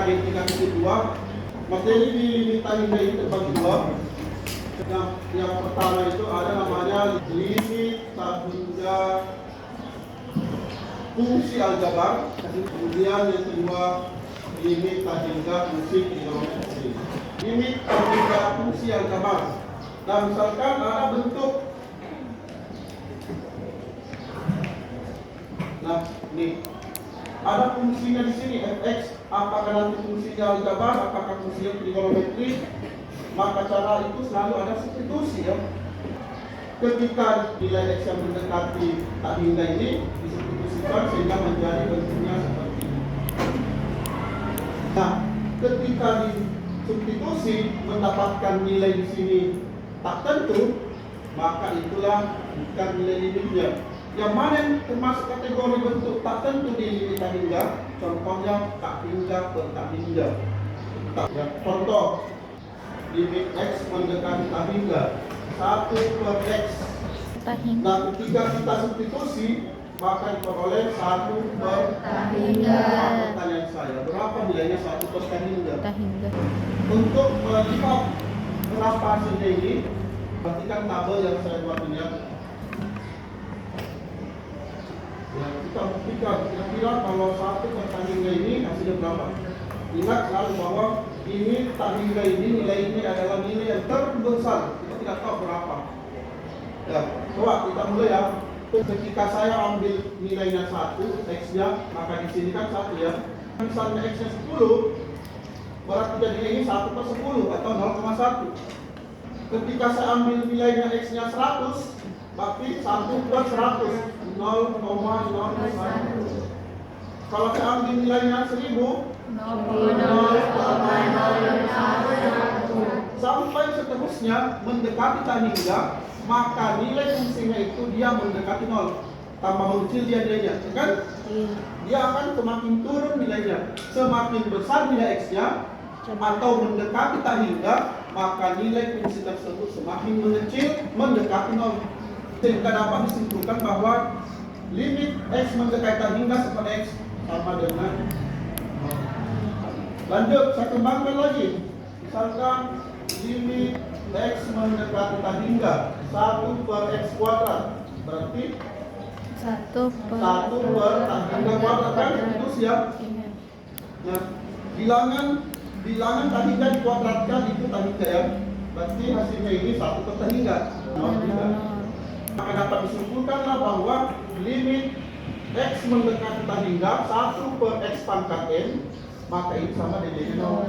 D3,2. Materi di limit tangga ini terbagi dua. Yang pertama itu ada namanya limit tangga fungsi aljabar. Kemudian yang kedua limit tangga fungsi trigonometri. Limit tangga fungsi aljabar. Nah, misalkan ada bentuk. Nah, ini ada fungsinya di sini fx. Apakah nanti fungsinya aljabar, apakah fungsinya trigonometri? Maka cara itu selalu ada substitusi ya. Ketika nilai x yang mendekati tak hingga ini disubstitusikan sehingga menjadi bentuknya seperti ini. Nah, ketika disubstitusi mendapatkan nilai di sini tak tentu, maka itulah bukan nilai limitnya. Yang mana yang termasuk kategori bentuk tak tentu di limit tak hingga? Contohnya tak hingga per tak hingga. Ya, contoh limit x mendekati tak hingga 1 per x. Nah, ketika kita substitusi maka diperoleh 1 per tak hingga. Pertanyaan saya, berapa nilainya 1 per tak hingga? Untuk melihat berapa hasilnya ini, perhatikan tabel yang saya buat ini ya. Ya, kita buktikan kira-kira kalau 1 per tak hingga ini hasilnya berapa. Ingat selalu bahwa ini tak hingga ini nilai ini adalah nilai yang terbesar. Kita tidak tahu berapa. Ya, coba kita mulai ya. Ketika saya ambil nilainya 1, x-nya, maka di sini kan 1 ya. Misalnya x-nya 10, berarti jadi ini 1 per 10 atau 0,1. Ketika saya ambil nilainya x-nya 100, berarti 1 per 100, 0,01. Kalau saya ambil nilainya 1000, sampai seterusnya mendekati tak hingga, maka nilai fungsinya itu dia mendekati 0. Tambah mengecil dia nilainya, kan? Dia akan semakin turun nilainya. Semakin besar nilai x-nya atau mendekati tak hingga, maka nilai fungsi tersebut semakin mengecil mendekati 0. Sehingga dapat disimpulkan bahwa limit x mendekati tak hingga seperti x sama dengan 0. Lanjut, saya kembangkan lagi. Misalkan limit x mendekati tak hingga 1 per x kuadrat, berarti 1 per tak hingga kuadrat kan? Itu siap. Nah, bilangan tak hingga dikuadratkan itu tak hingga ya. Berarti hasilnya ini 1 per tak hingga. Maka dapat disimpulkanlah bahwa limit x mendekati tak hingga 1 per x pangkat n, maka ini sama dengan 0.